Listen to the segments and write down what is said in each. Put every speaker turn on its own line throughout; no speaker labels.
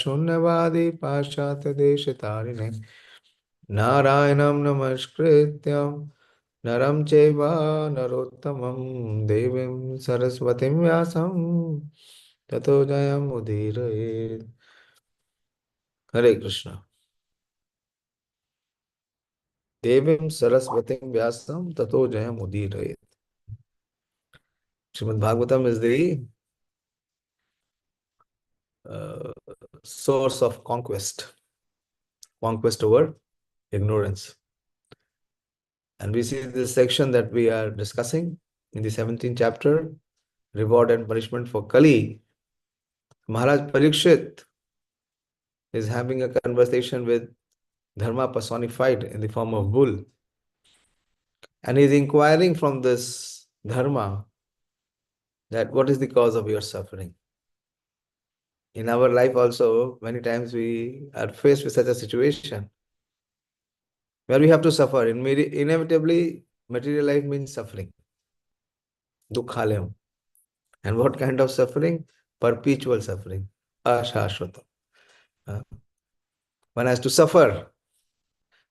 शून्यवादी पाश्चात्य देश तारिणे नारायणं नमस्कृत्यं नरं चैव नरोत्तमं देवीं सरस्वतीं व्यासं ततो जयमुदीरयेत्। हरे कृष्ण। देवीं सरस्वतीं व्यासं ततो जयमुदीरयेत्। Srimad Bhagavatam is the source of conquest over ignorance. And we see this section that we are discussing in the 17th chapter, reward and punishment for Kali. Maharaj Parikshit is having a conversation with Dharma personified in the form of bull. And he is inquiring from this Dharma that what is the cause of your suffering. In our life also, many times we are faced with such a situation where we have to suffer. Inevitably, material life means suffering. Dukhalem. And what kind of suffering? Perpetual suffering. Ashashvata. One has to suffer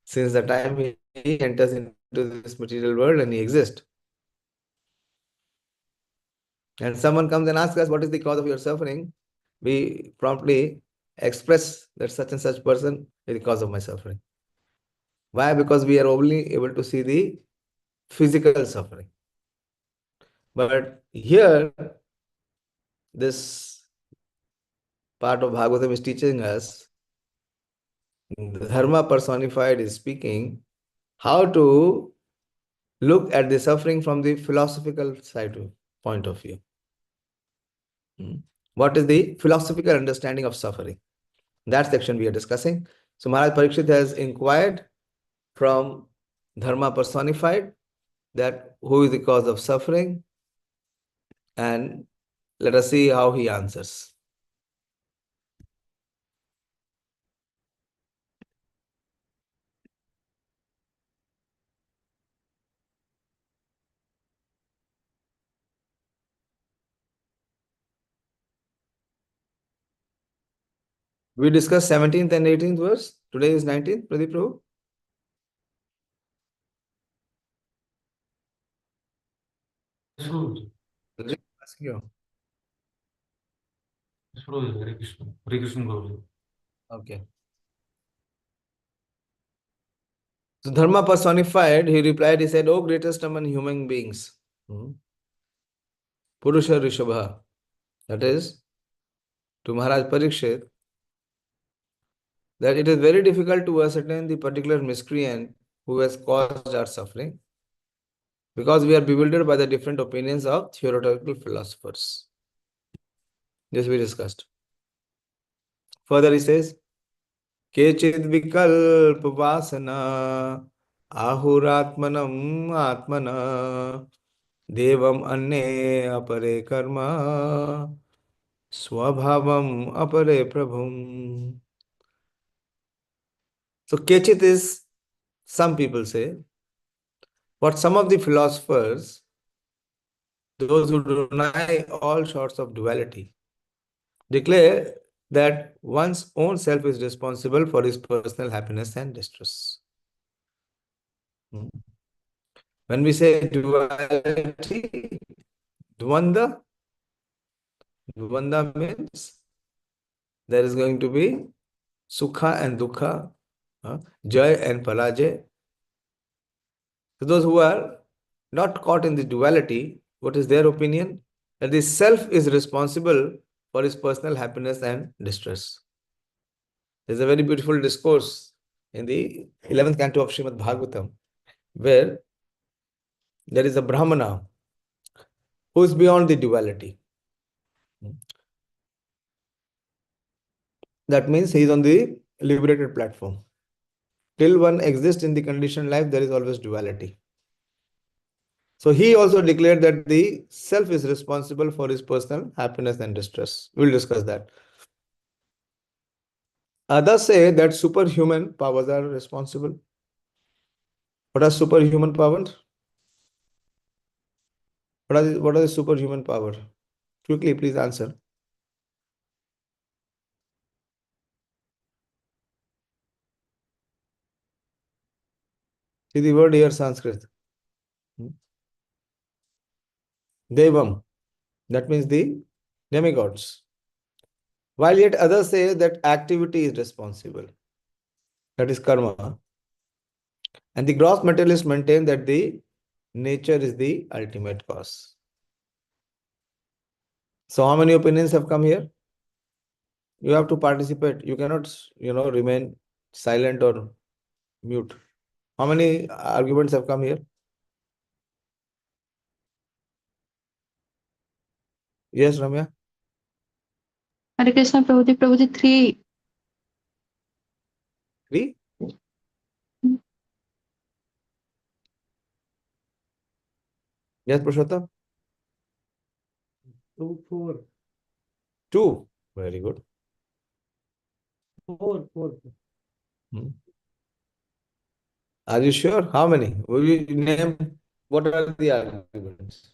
since the time he enters into this material world and he exists. And someone comes and asks us, what is the cause of your suffering? We promptly express that such and such person is the cause of my suffering. Why? Because we are only able to see the physical suffering. But here, this part of Bhagavatam is teaching us, the Dharma personified is speaking, how to look at the suffering from the philosophical point of view. What is the philosophical understanding of suffering? That section we are discussing. So Maharaj Parikshit has inquired from Dharma personified that who is the cause of suffering, and let us see how he answers. We discussed 17th and 18th verse. Today is 19th, Pradeep Prabhu. Ask you.
Hare Krishna. Hare Krishna Guruji.
Okay. So Dharma personified, he replied, he said, "O greatest among human beings, Purusha Rishabha," that is, to Maharaj Parikshit, that it is very difficult to ascertain the particular miscreant who has caused our suffering, because we are bewildered by the different opinions of theoretical philosophers. This we discussed. Further he says, Kechid vikalp vasana ahuratmanam atmana devam anye apare karma swabhavam apare prabhum. So Kechit is, some people say, what some of the philosophers, those who deny all sorts of duality, declare that one's own self is responsible for his personal happiness and distress. When we say duality, dvanda, dvanda means there is going to be sukha and dukha, jay and parajay. So those who are not caught in the duality, what is their opinion? That the self is responsible for his personal happiness and distress. There's a very beautiful discourse in the 11th canto of Srimad Bhagavatam, where there is a Brahmana who is beyond the duality. That means he is on the liberated platform. Till one exists in the conditioned life, there is always duality. So he also declared that the self is responsible for his personal happiness and distress. We'll discuss that. Others say that superhuman powers are responsible. What are superhuman powers? What are the superhuman power? Quickly, please answer. See the word here, Sanskrit. Devam. That means the demigods. While yet others say that activity is responsible. That is karma. And the gross materialists maintain that the nature is the ultimate cause. So how many opinions have come here? You have to participate. You cannot, remain silent or mute. How many arguments have come here? Yes, Ramya?
Hare Krishna, Prabhuji. Prabhuji, 3.
3? Yes, Purushottam?
4.
2. Very good.
4.
Hmm. Are you sure? How many? Will you name what are the arguments?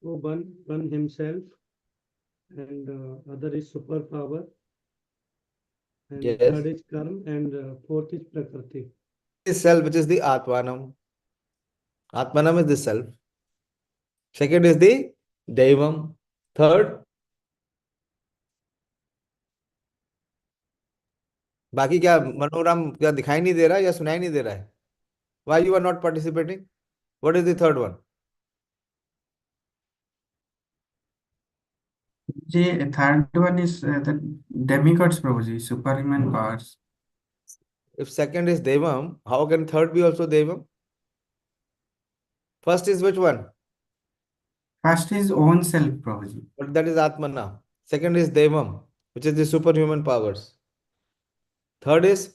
Oh, one himself, and other is superpower, and
Yes.
third is karma, and fourth is prakriti.
The self, which is the Atmanam. Atmanam is the self. Second is the Devam. Third, बाकी क्या मनोरम क्या दिखाई नहीं दे रहा है या सुनाई नहीं दे रहा है? Why you are not participating? What is the third one?
The third one is the demigods, Prabhuji, superhuman powers.
If second is Devam, how can third be also Devam? First is which one?
First is own self, Prabhuji.
But that is Atmana. Second is Devam, which is the superhuman powers. Third is?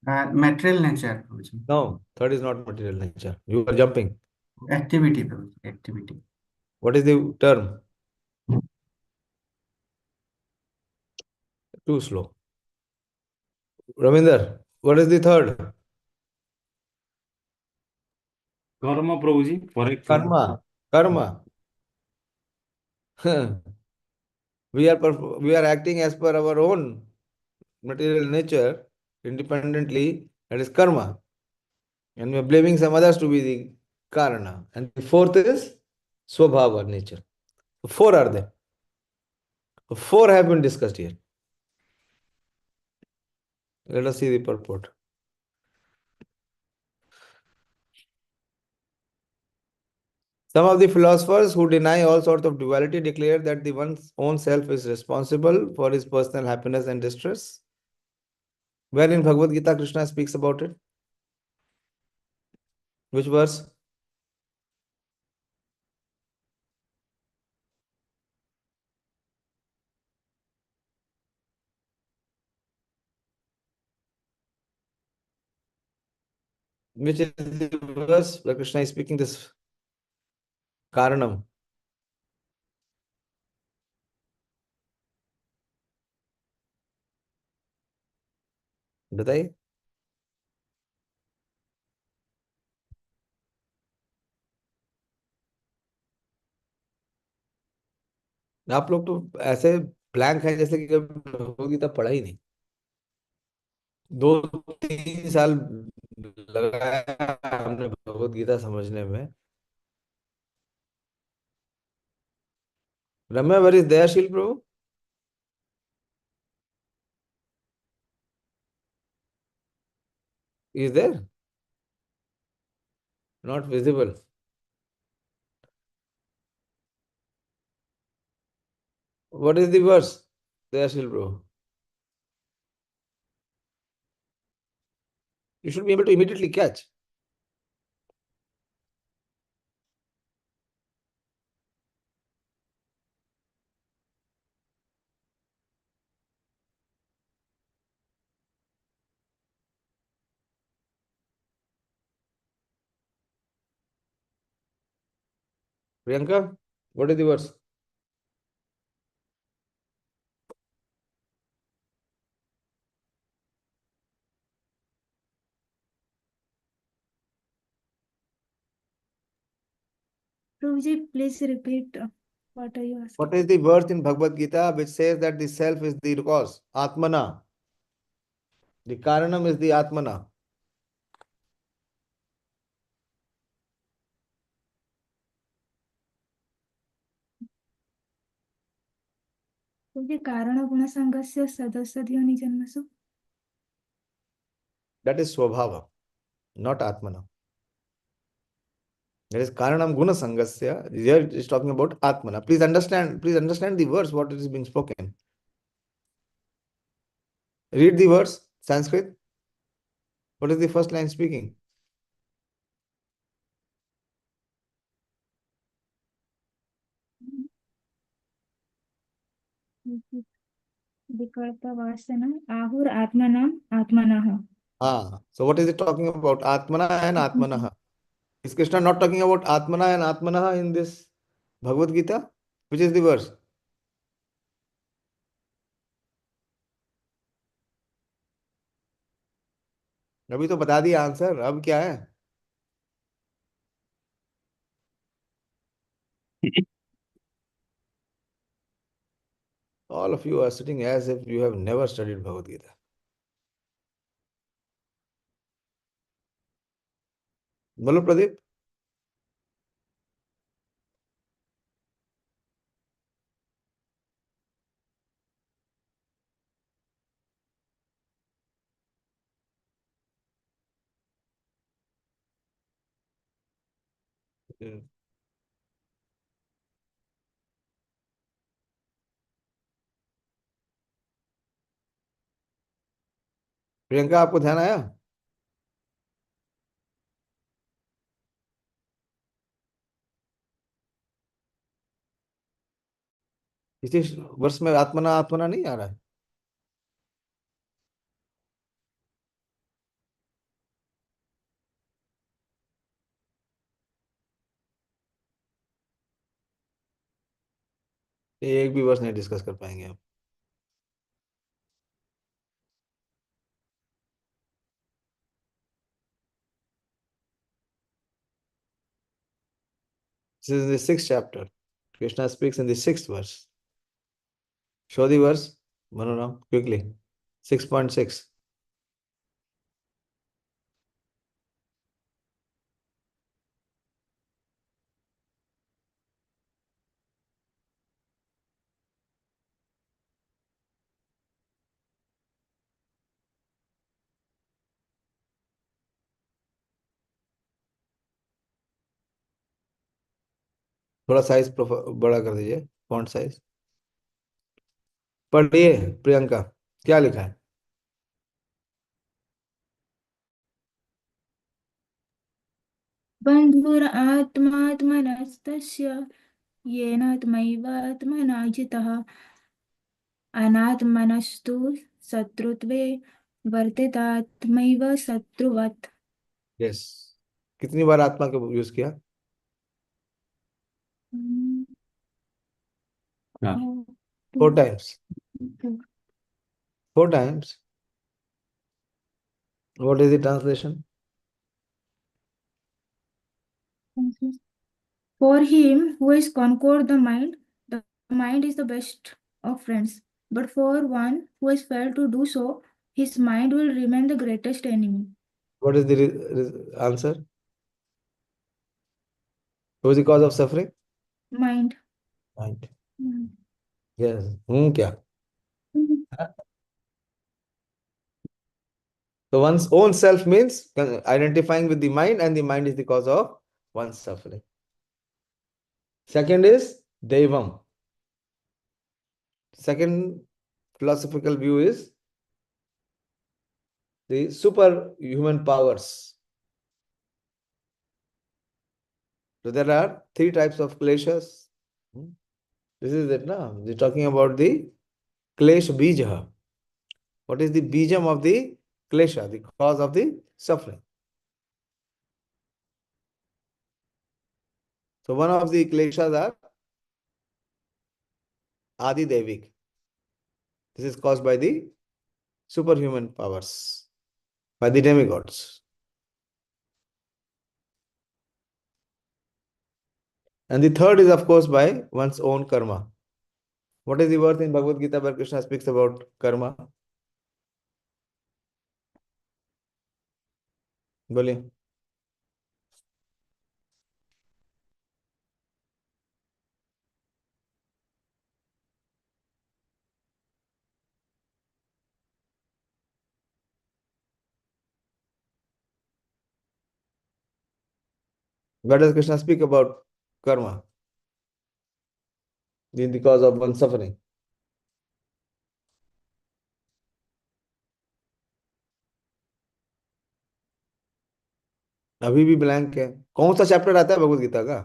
Material nature, Prabhuji.
No, third is not material nature. You are jumping.
Activity, Prabhuji, activity.
What is the term? Too slow. Ravinder, what is the third?
Karma, Prabhuji. Correct.
Karma. Karma. We are acting as per our own material nature independently. That is karma. And we are blaming some others to be the karana. And the fourth is swabhava, nature. So four are there. So four have been discussed here. Let us see the purport. Some of the philosophers who deny all sorts of duality declare that the one's own self is responsible for his personal happiness and distress. Where in Bhagavad Gita Krishna speaks about it? Which verse? Which is the verse where Krishna is speaking this Karanam? बताइए. आप लोग तो ऐसे blank है जैसे कि कभी भगवद गीता पढ़ा ही नहीं. 2-3 साल लगाया हमने भगवद गीता समझने में. रम्या, where is Dayashil Prabhu? Is there? Not visible. What is the verse? Dayashil Prabhu. You should be able to immediately catch. Priyanka, what is the verse?
Prabhuji, please repeat what are you asking?
What is the verse in Bhagavad Gita which says that the self is the cause? Atmana. The Karanam is the Atmana.
Prabhuji कारणगुणसङ्गस्य सदसद्योनिजन्मसु
That is Swabhava, not Atmana. That is Karanam Guna Sangasya. Here it is talking about Atmana. Please understand the verse, what is being spoken. Read the verse, Sanskrit. What is the first line speaking?
विकल्पवासना आहुरात्मनाम् आत्मनः
So what is it talking about? Atmana and Atmanaha. Is Krishna not talking about Atmana and Atmanaha in this Bhagavad Gita? Which is the verse? अभी तो बता दिया answer, अब क्या है? All of you are sitting as if you have never studied Bhagavad Gita. बोलो प्रदीप. प्रियंका, आपको ध्यान आया? इसी वर्ष में आत्मना आत्मना नहीं आ रहा है? ये एक भी वर्ष नहीं डिस्कस कर पाएंगे आप. This is the 6th chapter. Krishna speaks in the 6th verse. Show the verse, Manoram, quickly. 6.6. थोड़ा साइज बड़ा कर दीजिए, फॉन्ट साइज. पढ़िए प्रियंका, क्या लिखा है?
बन्धुरात्मात्मनस्तस्य येनात्मैवात्मना जितः अनात्मनस्तु शत्रुत्वे वर्तेतात्मैव शत्रुवत्
यस. कितनी बार आत्मा का यूज किया?
हाँ.
4 times. 4 times. What is the translation?
For him who has conquered the mind is the best of friends. But for one who has failed to do so, his mind will remain the greatest enemy.
What is the answer? What is the cause of suffering?
Mind.
Mind.
Mm.
Yes. क्या? So one's own self means identifying with the mind, and the mind is the cause of one's suffering. Second is Devam. Second philosophical view is the superhuman powers. So there are 3 types of kleshas. This is it, na? We're talking about the klesh bija. What is the bijam of the klesha, the cause of the suffering? So one of the kleshas are Adi Devik. This is caused by the superhuman powers, by the demigods. And the third is, of course, by one's own karma. What is the verse in Bhagavad Gita where Krishna speaks about karma? बोलिए. Where does Krishna speak about karma? Being the cause of one's suffering. अभी भी blank है। कौन सा chapter आता है भगवत गीता का?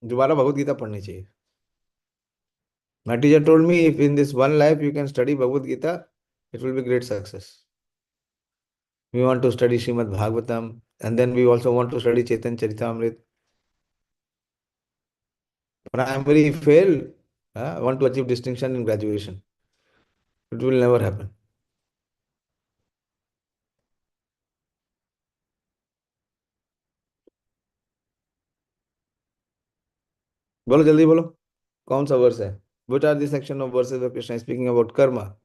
दोबारा भगवत गीता पढ़नी चाहिए। My teacher told me if in this one life you can study Bhagavad Gita, it will be great success. We want to study Srimad Bhagavatam, and then we also want to study Chaitanya Charitamrita. Primary fail, want to achieve distinction in graduation. It will never happen. बोलो जल्दी बोलो, कौन सा verse है? What are the section of verses where Krishna is speaking about karma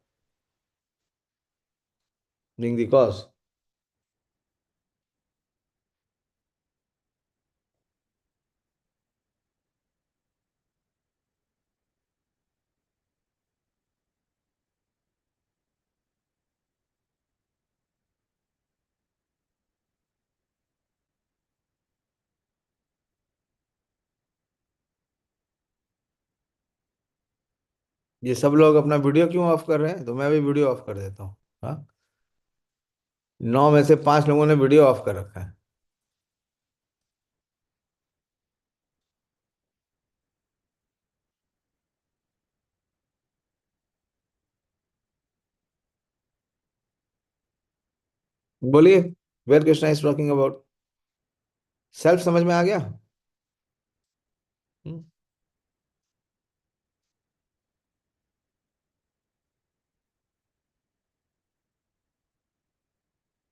being the cause? ये सब लोग अपना वीडियो क्यों ऑफ कर रहे हैं? तो मैं भी वीडियो ऑफ कर देता हूँ। हाँ, 9 में से 5 लोगों ने वीडियो ऑफ कर रखा है। बोलिए, where Krishna is talking about self, समझ में आ गया? हम्म?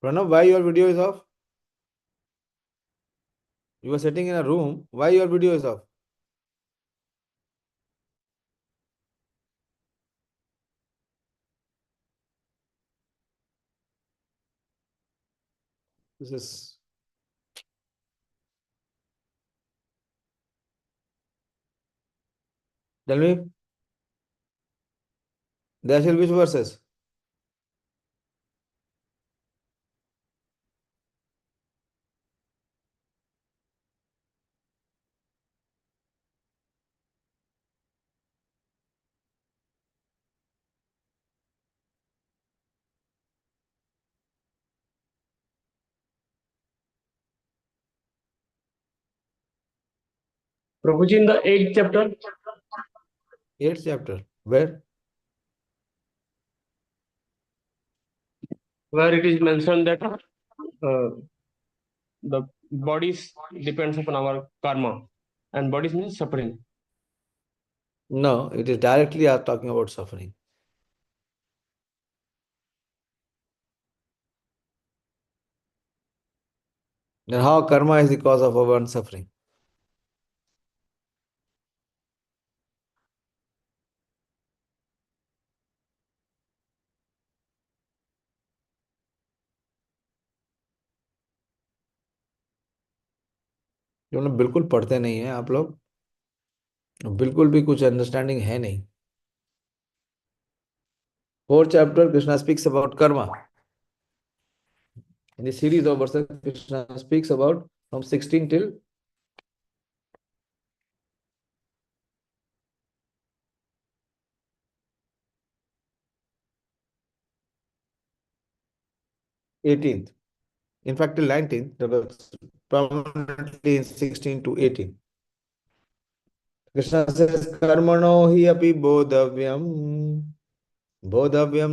Pranav, why your video is off? You are sitting in a room. Why your video is off? This is tell me, there shall which verses?
Prabhuji, in the 8th chapter,
8th chapter. Where?
where it is mentioned that the bodies depends upon our karma, and bodies means suffering.
No, it is directly talking about suffering. Then how karma is the cause of our suffering? जो लोग बिल्कुल पढ़ते नहीं हैं आप लोग, बिल्कुल भी कुछ अंडरस्टैंडिंग है नहीं। 4th chapter, Krishna speaks about karma. In the series of verses, Krishna speaks about from 16 till 18th. In fact, till 19th, but permanently in 16 to 18. Krishna says, Karmano hi api bodhavyam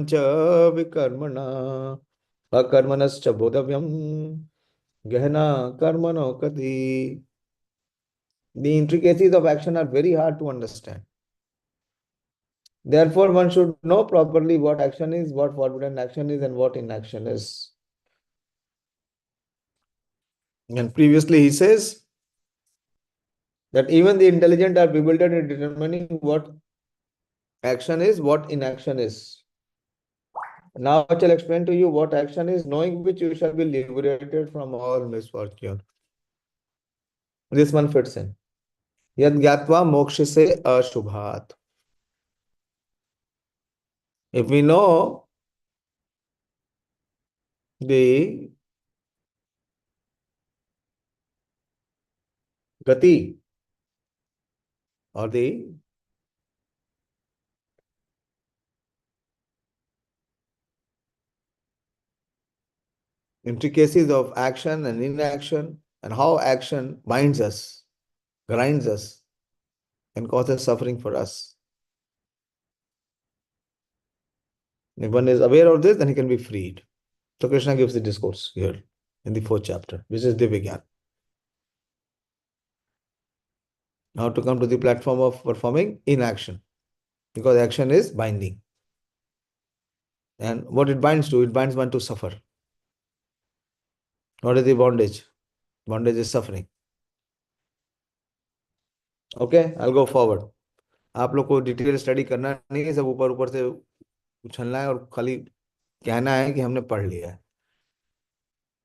cha vikarmana, akarmanascha bodhavyam, gehna karmano kati. The intricacies of action are very hard to understand. Therefore, one should know properly what action is, what forbidden action is, and what inaction is. And previously he says that even the intelligent are bewildered in determining what action is, what inaction is. Now I shall explain to you what action is, knowing which you shall be liberated from all misfortune. This one fits in. Yad gyatva moksha se ashubhat. If we know the gati or the intricacies of action and inaction, and how action binds us, grinds us, and causes suffering for us. If one is aware of this, then he can be freed. So Krishna gives the discourse here in the 4th chapter, which is Divya. Now to come to the platform of performing inaction, because action is binding. And what it binds to? It binds one to suffer. What is the bondage? Bondage is suffering. Okay, I'll go forward. आप लोग को detail study करना नहीं है, सब ऊपर ऊपर से उछलना है और खाली कहना है कि हमने पढ़ लिया है,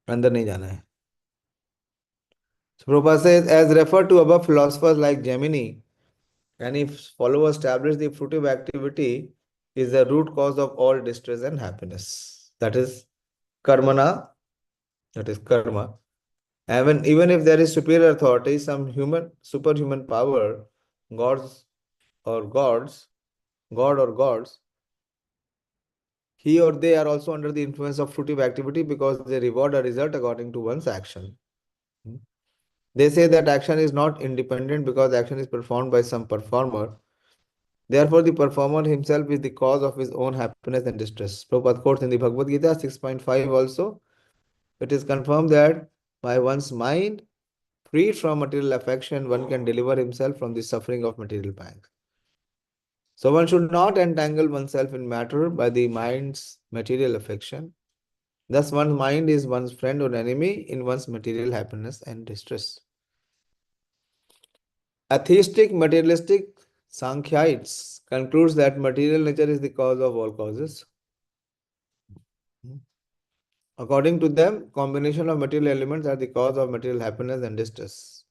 अंदर नहीं जाना है. So Prabhupada says, as referred to above, philosophers like Gemini and his followers establish the fruitive activity is the root cause of all distress and happiness. That is karmana, that is karma. And even if there is superior authority, some superhuman power, God or gods, he or they are also under the influence of fruitive activity because they reward a result according to one's action. They say that action is not independent because action is performed by some performer. Therefore, the performer himself is the cause of his own happiness and distress. Prabhupada quotes in the Bhagavad Gita 6.5 also. It is confirmed that by one's mind, freed from material affection, one can deliver himself from the suffering of material pangs. So one should not entangle oneself in matter by the mind's material affection. Thus, one's mind is one's friend or enemy in one's material happiness and distress. Atheistic, materialistic Sankhyaites concludes that material nature is the cause of all causes. According to them, combination of material elements are the cause of material happiness and distress.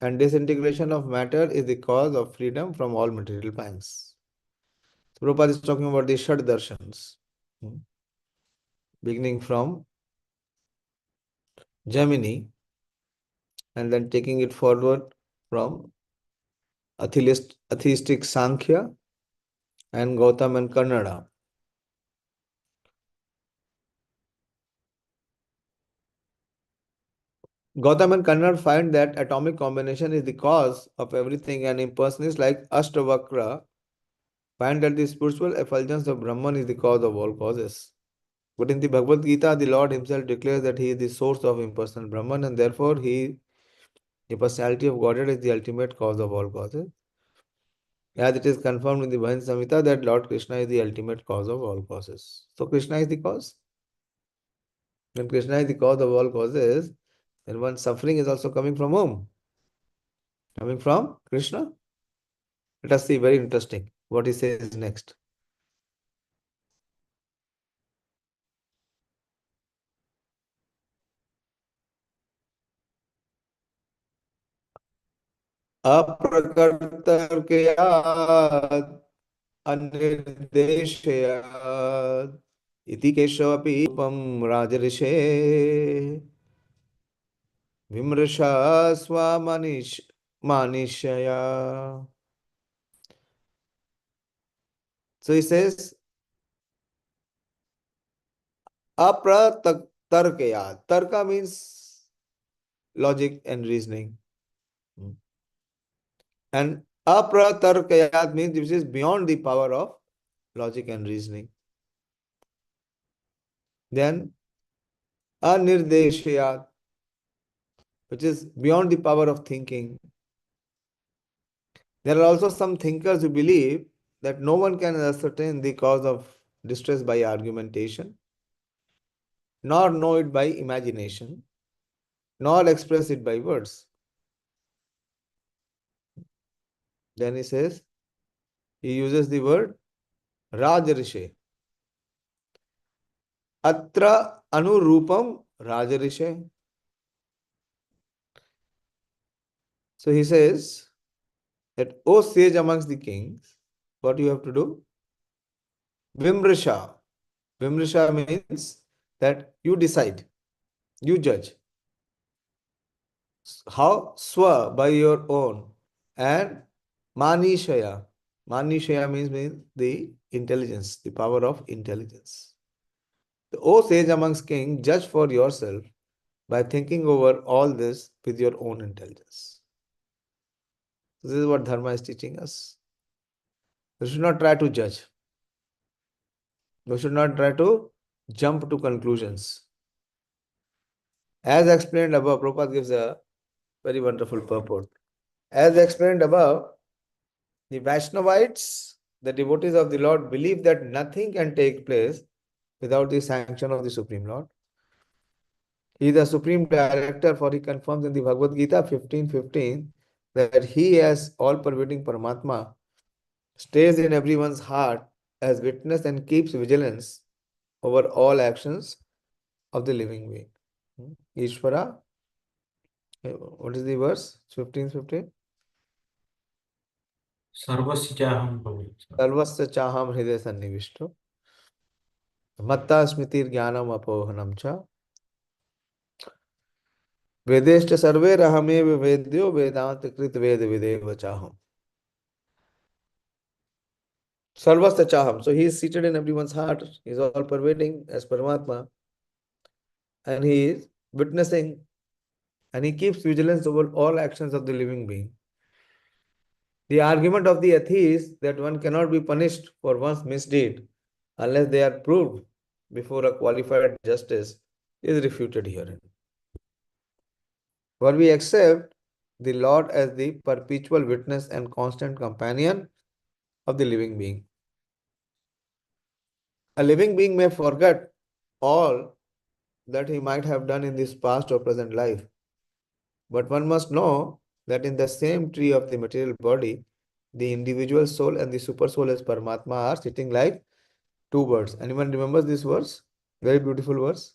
And disintegration of matter is the cause of freedom from all material pangs. So Prabhupada is talking about the Shad Darshans, beginning from Gemini and then taking it forward from atheistic Sankhya and Gautam and Kannada. Gautam and Kannada find that atomic combination is the cause of everything, and impersonalists like Ashtavakra find that the spiritual effulgence of Brahman is the cause of all causes. But in the Bhagavad Gita, the Lord himself declares that he is the source of impersonal Brahman, and therefore the personality of Godhead is the ultimate cause of all causes. As it is confirmed in the Bhajan Samhita that Lord Krishna is the ultimate cause of all causes. So Krishna is the cause. When Krishna is the cause of all causes, then one's suffering is also coming from whom? Coming from Krishna. Let us see, very interesting, what he says next. अप्रकर्तर्कयात् अनिर्देशयात् इति केशवपि रूपं राजऋषे विमृशा स्वमानिशया. So he says, apratarkaya. Tarka means logic and reasoning. And apratarkayat means which is beyond the power of logic and reasoning. Then anirdeshayat, which is beyond the power of thinking. There are also some thinkers who believe that no one can ascertain the cause of distress by argumentation, nor know it by imagination, nor express it by words. Then he says, he uses the word Rajarishe. Atra anurupam Rajarishe. So he says that, O sage amongst the kings, what you have to do? Vimrisha. Vimrisha means that you decide, you judge. How? Swa, by your own. And Manishaya. Manishaya means the intelligence, the power of intelligence. O sage amongst kings, judge for yourself by thinking over all this with your own intelligence. This is what Dharma is teaching us. We should not try to judge. We should not try to jump to conclusions. As explained above, Prabhupada gives a very wonderful purport. As explained above, the Vaishnavites, the devotees of the Lord, believe that nothing can take place without the sanction of the Supreme Lord. He is the Supreme Director, for he confirms in the Bhagavad Gita 15:15 that he, as all-pervading Paramatma, stays in everyone's heart as witness and keeps vigilance over all actions of the living being. Ishvara, what is the verse? 15:15.
सर्वस्य चाहं प्रभु
Sarvasya chaham hridaya sannivishto matta smritir jnanam apohanam cha vedeshta sarve rahamev vedyo vedanta krit ved videva chaham. Sarvasya chaham. So he is seated in everyone's heart. He is all pervading as Paramatma. And he is witnessing and he keeps vigilance over all actions of the living being. The argument of the atheist that one cannot be punished for one's misdeed unless they are proved before a qualified justice is refuted herein. For we accept the Lord as the perpetual witness and constant companion of the living being. A living being may forget all that he might have done in this past or present life, but one must know that in the same tree of the material body, the individual soul and the super soul as Paramatma are sitting like two birds. Anyone remembers this verse? Very beautiful verse.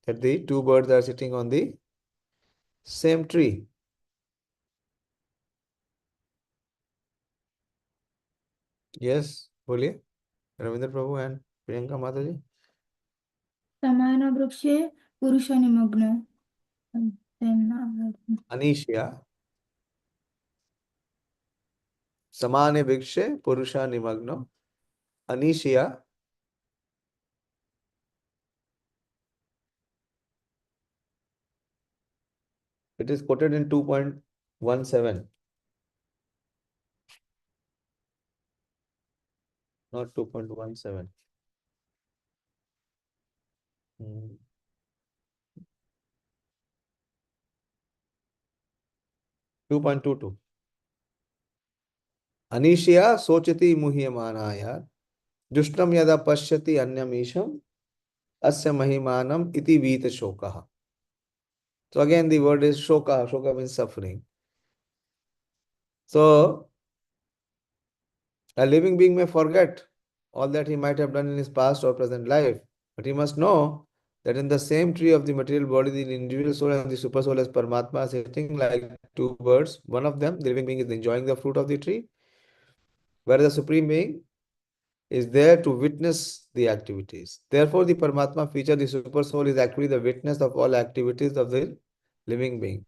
That the two birds are sitting on the same tree. Yes, बोलिए रविंद्र प्रभु and Priyanka माता जी.
Samana Brukshe Purusha Nimagno. And then
Anisha. Samane Vikshe Purusha Nimagno. Anisha. It is quoted in 2.17. Not 2.17. 2.22. Anisha sochati muhyamanaya dushtam yada pashyati anyamisham asya mahimanam iti vita shokaha. So again the word is shoka. Shoka means suffering. So a living being may forget all that he might have done in his past or present life, but he must know that in the same tree of the material body, the individual soul and the super soul as Paramatma are sitting like two birds. One of them, the living being, is enjoying the fruit of the tree, whereas the Supreme Being is there to witness the activities. Therefore, the Paramatma feature, the super soul, is actually the witness of all activities of the living being.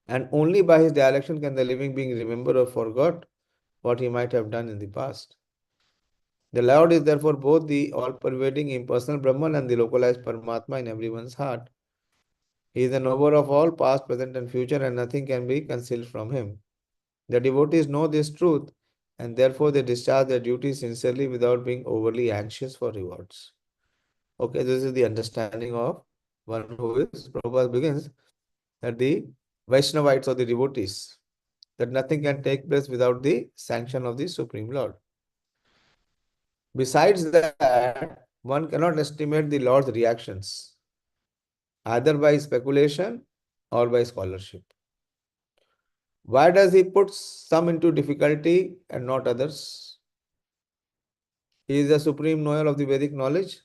And only by his direction can the living being remember or forget what he might have done in the past. The Lord is therefore both the all-pervading impersonal Brahman and the localized Paramatma in everyone's heart. He is the knower of all past, present and future, and nothing can be concealed from him. The devotees know this truth and therefore they discharge their duties sincerely without being overly anxious for rewards. Okay, this is the understanding of one who is, Prabhupada begins, that the Vaishnavites or the devotees, that nothing can take place without the sanction of the Supreme Lord. Besides that, one cannot estimate the Lord's reactions, either by speculation or by scholarship. Why does he put some into difficulty and not others? He is the supreme knower of the Vedic knowledge,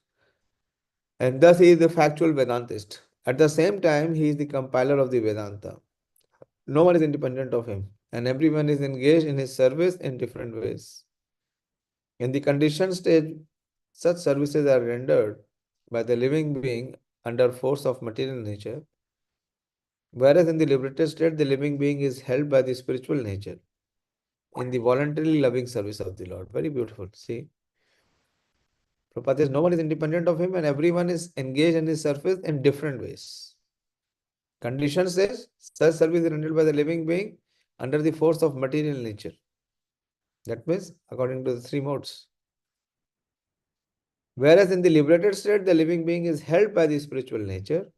and thus he is the factual Vedantist. At the same time, he is the compiler of the Vedanta. No one is independent of him, and everyone is engaged in his service in different ways. In the conditioned stage, Such services are rendered by the living being under force of material nature, whereas in the liberated state, the living being is held by the spiritual nature in the voluntarily loving service of the Lord. Very beautiful. See, Prabhupada says no one is independent of him and everyone is engaged in his service in different ways. Condition says such service is rendered by the living being under the force of material nature. That means according to the three modes. Whereas in the liberated state, the living being is held by the spiritual nature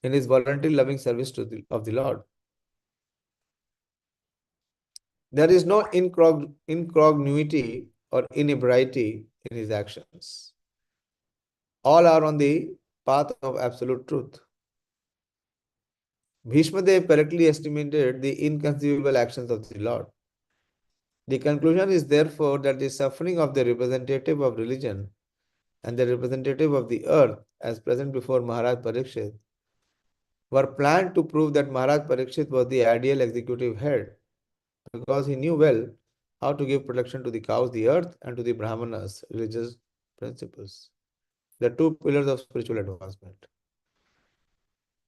in his voluntary loving service of the Lord. There is no incongruity or inebriety in his actions. All are on the path of absolute truth. Bhishma Dev correctly estimated the inconceivable actions of the Lord. The conclusion is therefore that the suffering of the representative of religion and the representative of the earth, as present before Maharaj Parikshit, were planned to prove that Maharaj Parikshit was the ideal executive head, because he knew well how to give protection to the cows, the earth, and to the Brahmanas, religious principles, the two pillars of spiritual advancement.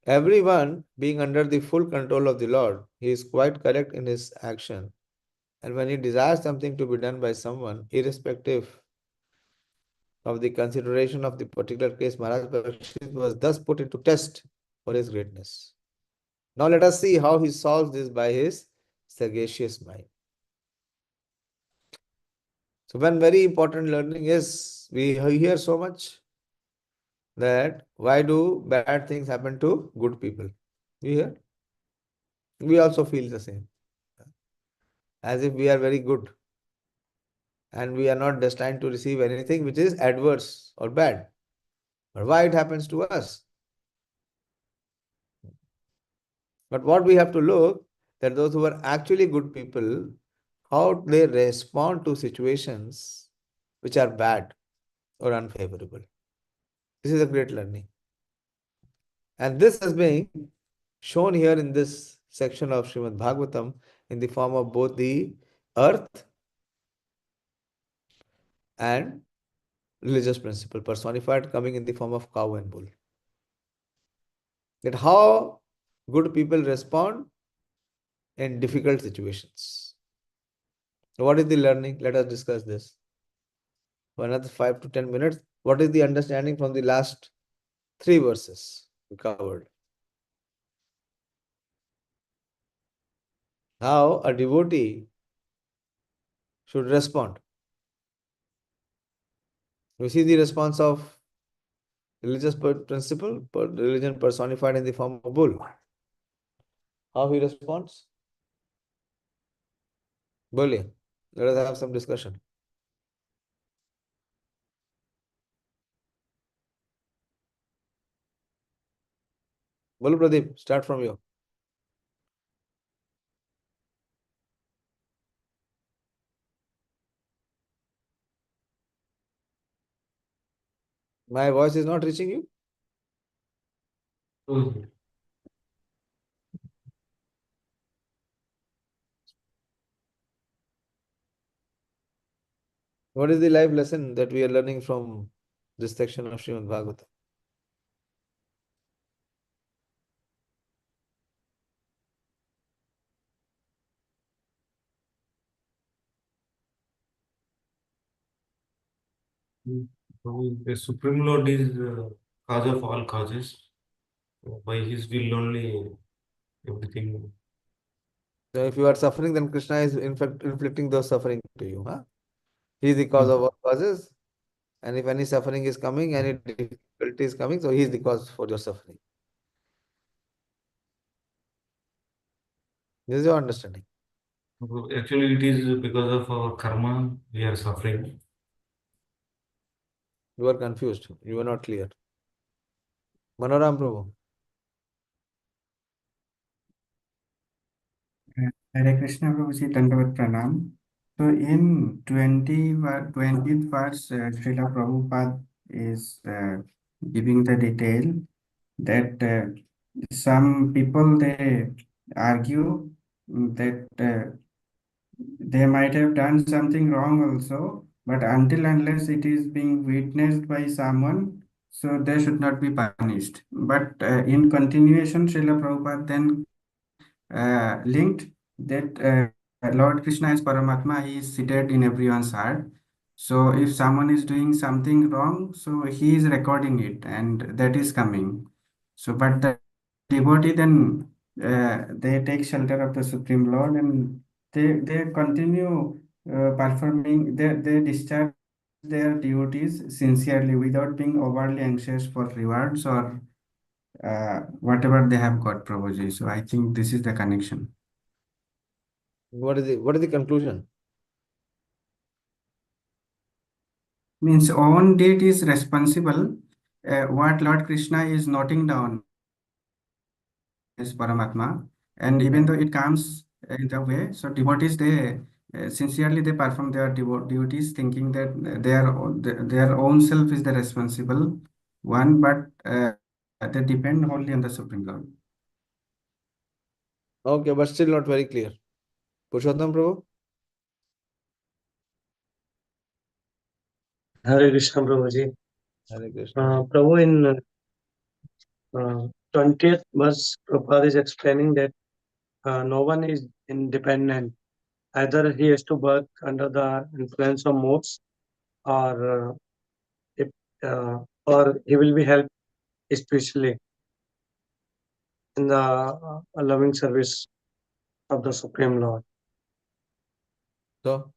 Everyone being under the full control of the Lord, he is quite correct in his action. And when he desires something to be done by someone, irrespective of the consideration of the particular case, Maharaj Parikshit was thus put into test for his greatness. Now let us see how he solves this by his sagacious mind. So one very important learning is, we hear so much that why do bad things happen to good people? You hear? We also feel the same. As if we are very good and we are not destined to receive anything which is adverse or bad. But why it happens to us? But what we have to look, that those who are actually good people, how they respond to situations which are bad or unfavorable. This is a great learning. And this has been shown here in this section of Srimad Bhagavatam in the form of both the earth and religious principle personified, coming in the form of cow and bull. That how good people respond in difficult situations. What is the learning? Let us discuss this. For another 5 to 10 minutes, what is the understanding from the last 3 verses we covered? How a devotee should respond. We see the response of religious principle, religion personified in the form of bull. How he responds? Bully. Let us have some discussion. Bolu Pradeep, start from you. My voice is not reaching you?
Prabhuji.
What is the life lesson that we are learning from this section of Srimad Bhagavatam?
Prabhuji, the Supreme Lord is cause of all causes. By His will only everything.
So if you are suffering, then Krishna is in fact inflicting those suffering to you. Huh? He is the cause of all causes. And if any suffering is coming, any difficulty is coming, so he is the cause for your suffering. This is your understanding.
Actually, it is because of our karma we are suffering.
You are confused. You are not clear. Manoram Prabhu.
Hare Krishna Prabhuji, Dandavat Pranam. So in 20th verse, Srila Prabhupada is giving the detail that some people, they argue that they might have done something wrong also, But until unless it is being witnessed by someone, so they should not be punished. But in continuation, Srila Prabhupada then linked that Lord Krishna is Paramatma, he is seated in everyone's heart. So if someone is doing something wrong, so he is recording it and that is coming. So, but the devotee then they take shelter of the Supreme Lord and they continue performing, they discharge their duties sincerely without being overly anxious for rewards or whatever they have got, Prabhuji. So I think this is the connection.
What is the conclusion?
Means own deed is responsible. What Lord Krishna is noting down is Paramatma, and even though it comes in the way, so devotees they sincerely they perform their duties, thinking that their own self is the responsible one, but they depend wholly on the Supreme Lord.
Okay, but still not very clear. Purushottam Prabhu?
Hare Krishna, Prabhuji.
Hare Krishna.
Prabhu, in 20th verse, Prabhupada is explaining that no one is independent. Either he has to work under the influence of modes, or if or he will be helped especially in the loving service of the Supreme Lord.
So,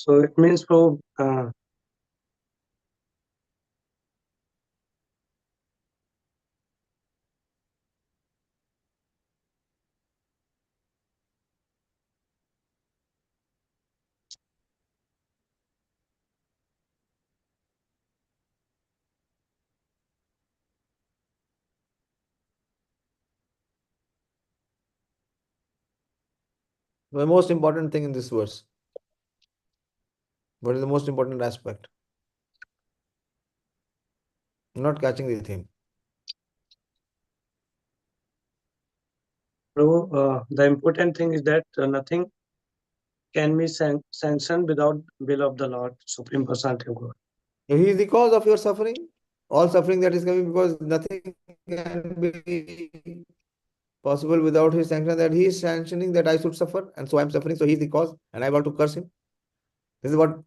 So it means, Prabhu,
the most important thing in this verse. What is the most important aspect? I'm not catching the theme.
Prabhu, the important thing is that nothing can be sanctioned without will of the Lord, Supreme Personality of God.
He is the cause of your suffering. All suffering that is coming because nothing can be possible without his sanction, that he is sanctioning that I should suffer, and so I am suffering, so he is the cause, and I want to curse him. This is what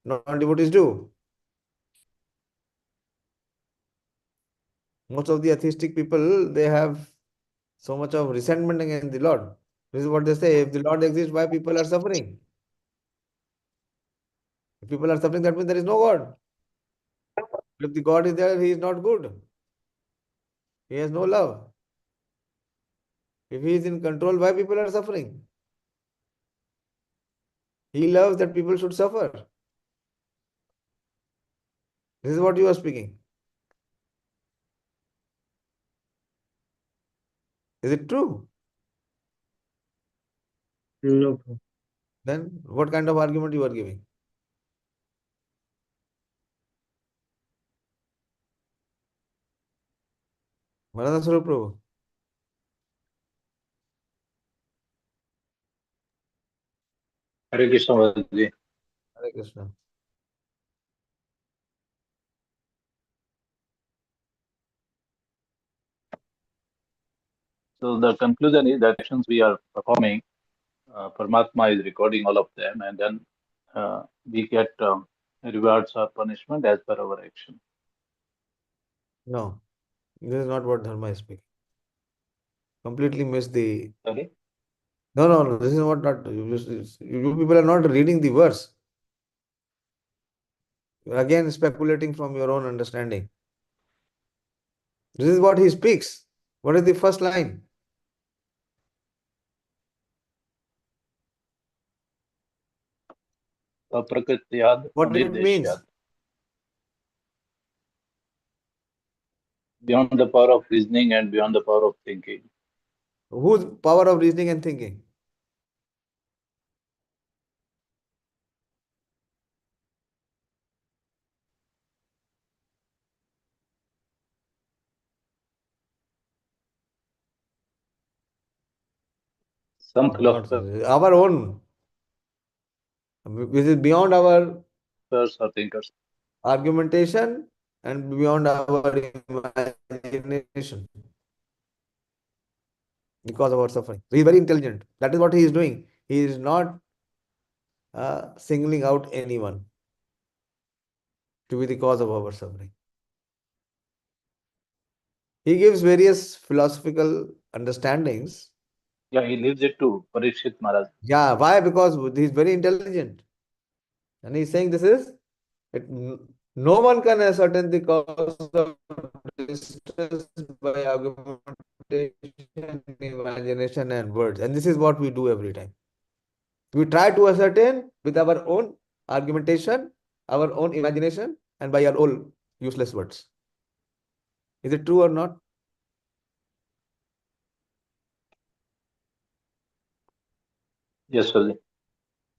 non-devotees do. Most of the atheistic people, they have so much of resentment against the Lord. This is what they say, if the Lord exists, why people are suffering? If people are suffering, that means there is no God. If the God is there, he is not good. He has no love. If he is in control, why people are suffering? He loves that people should suffer. This is what you are speaking. Is it true?
No, Prabhu.
Then what kind of argument you are giving? Maranatha Swarup Prabhu.
Hare Krishna, Maharaj.
Hare Krishna.
So the conclusion is that actions we are performing, Paramatma is recording all of them, and then we get rewards or punishment as per our action.
No, this is not what Dharma is speaking. Completely missed the.
Sorry?
No. This is what not. You people are not reading the verse. You are again speculating from your own understanding. This is what he speaks. What is the first line?
Prakritiad
What it means?
anirdeshyad. Beyond the power of reasoning and beyond the power of thinking.
Whose power of reasoning and thinking?
Some
Not
philosophers
our own, which is beyond our
or thinkers.
argumentation and beyond our imagination because of our suffering. He is very intelligent. That is what he is doing. He is not singling out anyone to be the cause of our suffering. He gives various philosophical understandings.
Yeah, he leaves it to Parikshit Maharaj.
Yeah, why? Because he is very intelligent. And he's saying this is, no one can ascertain the cause of distress by argumentation, imagination, and words. And this is what we do every time. We try to ascertain with our own argumentation, our own imagination, and by our own useless words. Is it true or not?
Yes, Swami.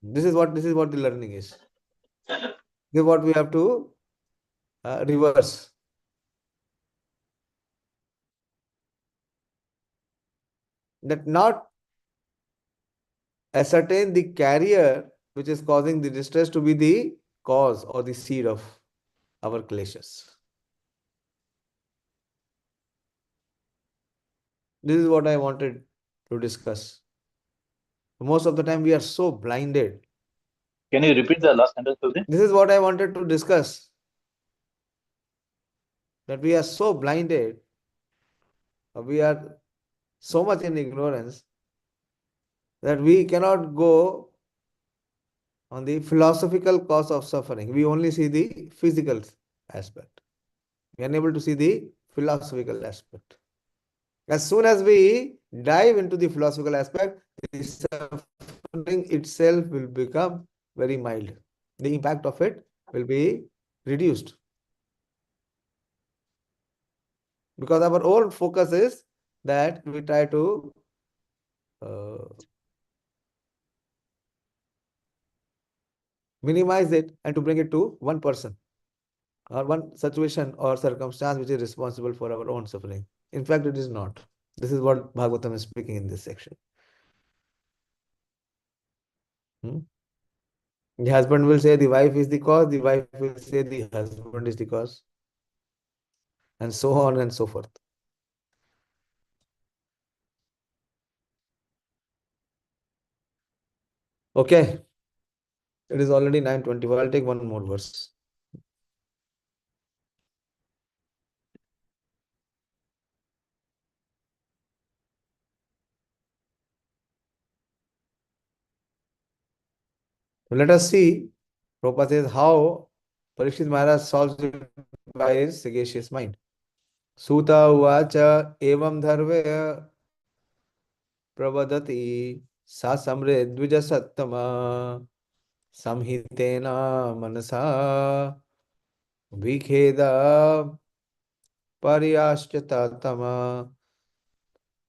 This is what the learning is. This is what we have to reverse. That not ascertain the carrier which is causing the distress to be the cause or the seed of our kleshas. This is what I wanted to discuss. Most of the time we are so blinded.
Can you repeat the last sentence, Swami?
This is what I wanted to discuss. That we are so blinded, we are so much in ignorance that we cannot go on the philosophical cause of suffering. We only see the physical aspect. We are unable to see the philosophical aspect. As soon as we dive into the philosophical aspect, the suffering itself will become very mild. The impact of it will be reduced. Because our own focus is that we try to minimize it and to bring it to one person or one situation or circumstance which is responsible for our own suffering. In fact, it is not. This is what Bhagavatam is speaking in this section. The husband will say the wife is the cause, the wife will say the husband is the cause, and so on and so forth. Okay. It is already 9:20. I'll take one more verse. So let us see, Prabhupada says, how Parikshit Maharaj solves it by his sagacious mind. Suta uvacha evam dharve pravadati sa samre dvija sattama samhitena manasa vikheda paryaschatama.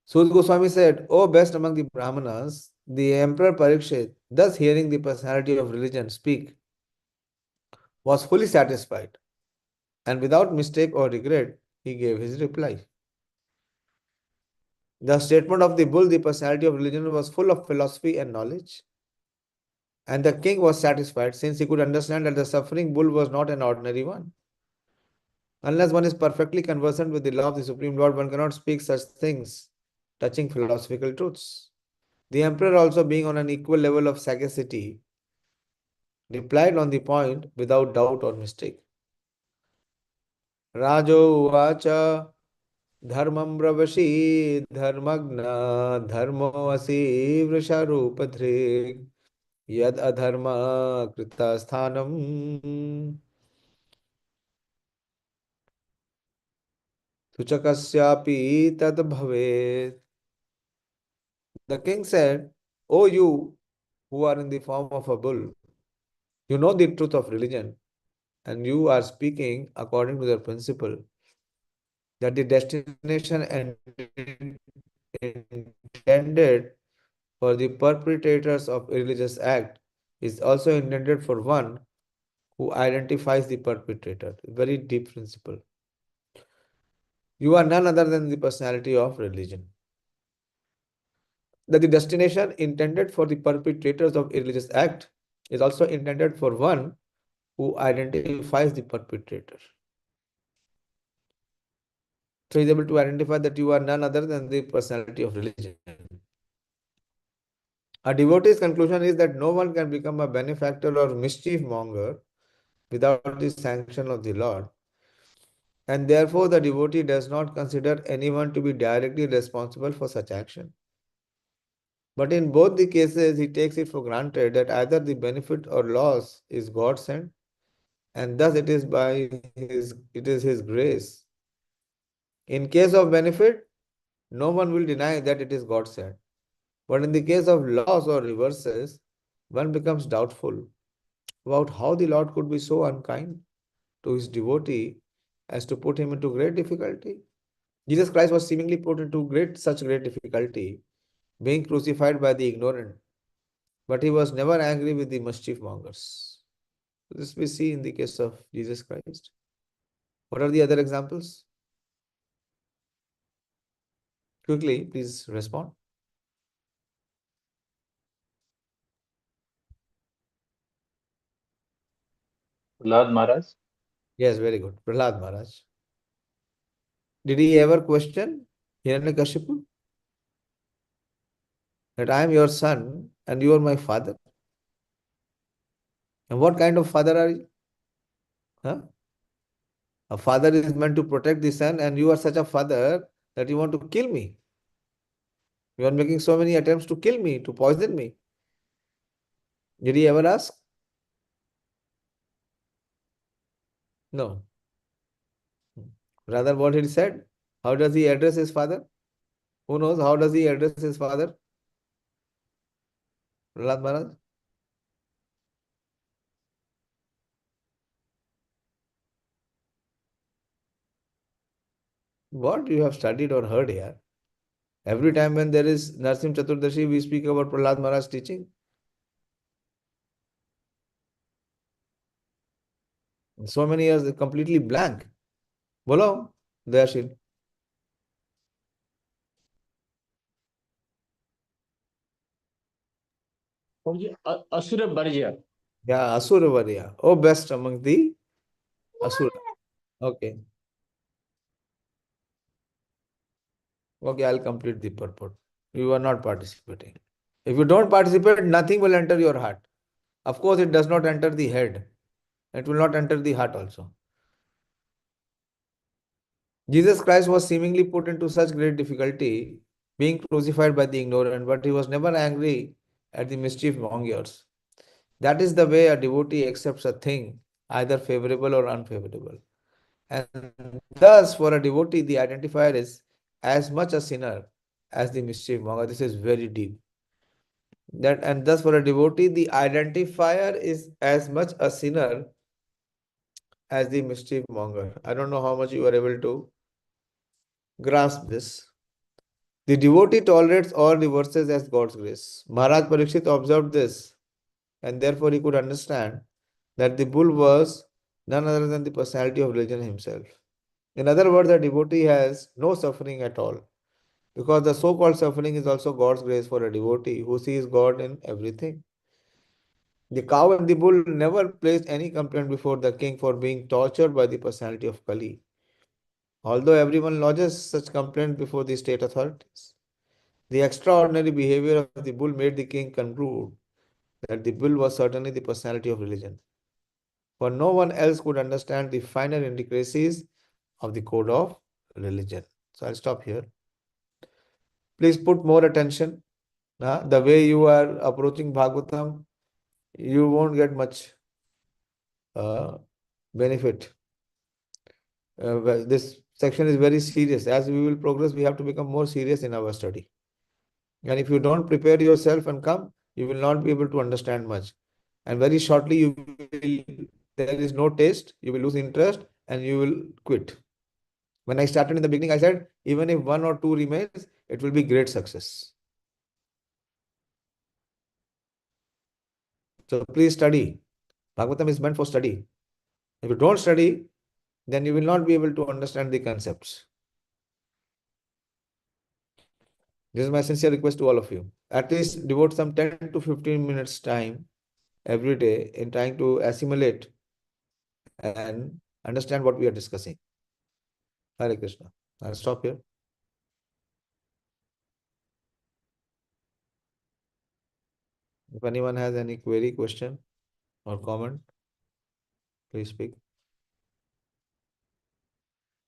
Sud Goswami said, O best among the Brahmanas, the Emperor Parikshit, thus hearing the personality of religion speak, was fully satisfied, and without mistake or regret, he gave his reply. The statement of the bull, the personality of religion, was full of philosophy and knowledge, and the king was satisfied since he could understand that the suffering bull was not an ordinary one. Unless one is perfectly conversant with the law of the Supreme Lord, one cannot speak such things touching philosophical truths. The emperor, also being on an equal level of sagacity, replied on the point without doubt or mistake. Rajo uvacha dharmam bravashi dharmagna dharmo asi vrisharupadhrig yad adharma krita sthanam suchakasyapi tad bhavet. The king said, O you who are in the form of a bull, you know the truth of religion, and you are speaking according to the principle that the destination intended for the perpetrators of a religious act is also intended for one who identifies the perpetrator. Very deep principle. You are none other than the personality of religion. that the destination intended for the perpetrators of irreligious act is also intended for one who identifies the perpetrator. So he's able to identify that you are none other than the personality of religion. A devotee's conclusion is that no one can become a benefactor or mischief monger without the sanction of the Lord. And therefore, the devotee does not consider anyone to be directly responsible for such action. But in both the cases, he takes it for granted that either the benefit or loss is God sent, and thus it is his grace. In case of benefit, no one will deny that it is God sent. But in the case of loss or reverses, one becomes doubtful about how the Lord could be so unkind to his devotee as to put him into great difficulty. Jesus Christ was seemingly put into such great difficulty, being crucified by the ignorant, but he was never angry with the mischief mongers. This we see in the case of Jesus Christ. What are the other examples? Quickly, please respond.
Prahlad Maharaj.
Yes, very good. Prahlad Maharaj. Did he ever question Hiranyakashipu? That I am your son and you are my father. And what kind of father are you? Huh? A father is meant to protect the son, and you are such a father that you want to kill me. You are making so many attempts to kill me, to poison me. Did he ever ask? No. Rather, what he said? How does he address his father? Who knows? How does he address his father? Prahlad Maharaj? What you have studied or heard here? Every time when there is Narsim Chaturdashi, we speak about Prahlad Maharaj teaching. So many years, completely blank. Bolo, Dayashil.
Asura Barja.
Yeah, Asura Varya. Oh, best among the Asura. Okay. Okay, I'll complete the purport. You are not participating. If you don't participate, nothing will enter your heart. Of course, it does not enter the head. It will not enter the heart also. Jesus Christ was seemingly put into such great difficulty, being crucified by the ignorant, but he was never angry at the mischief mongers. That is the way a devotee accepts a thing, either favorable or unfavorable. And thus, for a devotee, the identifier is as much a sinner as the mischief monger. This is very deep. And thus, for a devotee, the identifier is as much a sinner as the mischief monger. I don't know how much you are able to grasp this. The devotee tolerates all reverses as God's grace. Maharaj Parikshit observed this, and therefore he could understand that the bull was none other than the personality of religion himself. In other words, the devotee has no suffering at all, because the so-called suffering is also God's grace for a devotee who sees God in everything. The cow and the bull never placed any complaint before the king for being tortured by the personality of Kali, although everyone lodges such complaint before the state authorities. The extraordinary behavior of the bull made the king conclude that the bull was certainly the personality of religion, for no one else could understand the finer intricacies of the code of religion. So I'll stop here. Please put more attention. The way you are approaching Bhagavatam, you won't get much benefit. This section is very serious. As we will progress, we have to become more serious in our study. And if you don't prepare yourself and come, you will not be able to understand much. And very shortly, there is no taste, you will lose interest, and you will quit. When I started in the beginning, I said, even if 1 or 2 remains, it will be great success. So please study. Bhagavatam is meant for study. If you don't study, then you will not be able to understand the concepts. This is my sincere request to all of you. At least devote some 10 to 15 minutes time every day in trying to assimilate and understand what we are discussing. Hare Krishna. I'll stop here. If anyone has any query, question, or comment, please speak.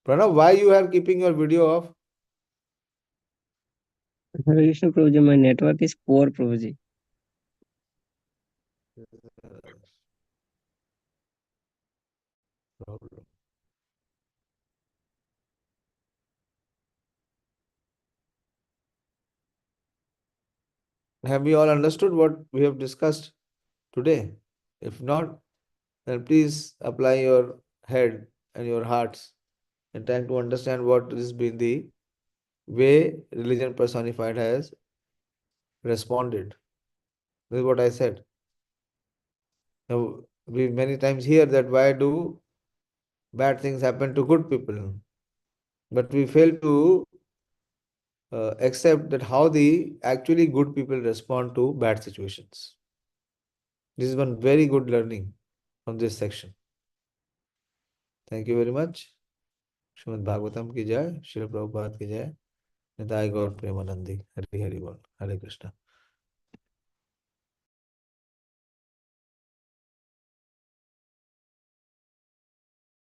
Pranav, why you are keeping your video off?
Hare Krishna Prabhuji, my network is poor, Prabhuji.
Problem. Have we all understood what we have discussed today? If not, then please apply your head and your hearts in trying to understand what has been the way religion personified has responded. This is what I said. Now, we many times hear that why do bad things happen to good people? But we fail to accept that how the actually good people respond to bad situations. This is one very good learning from this section. Thank you very much. Shrimad Bhagavatam की जय, श्री प्रभुपाद की जय, निताय गौर प्रेमानंदी, हरि हरि बोल, हरे कृष्णा.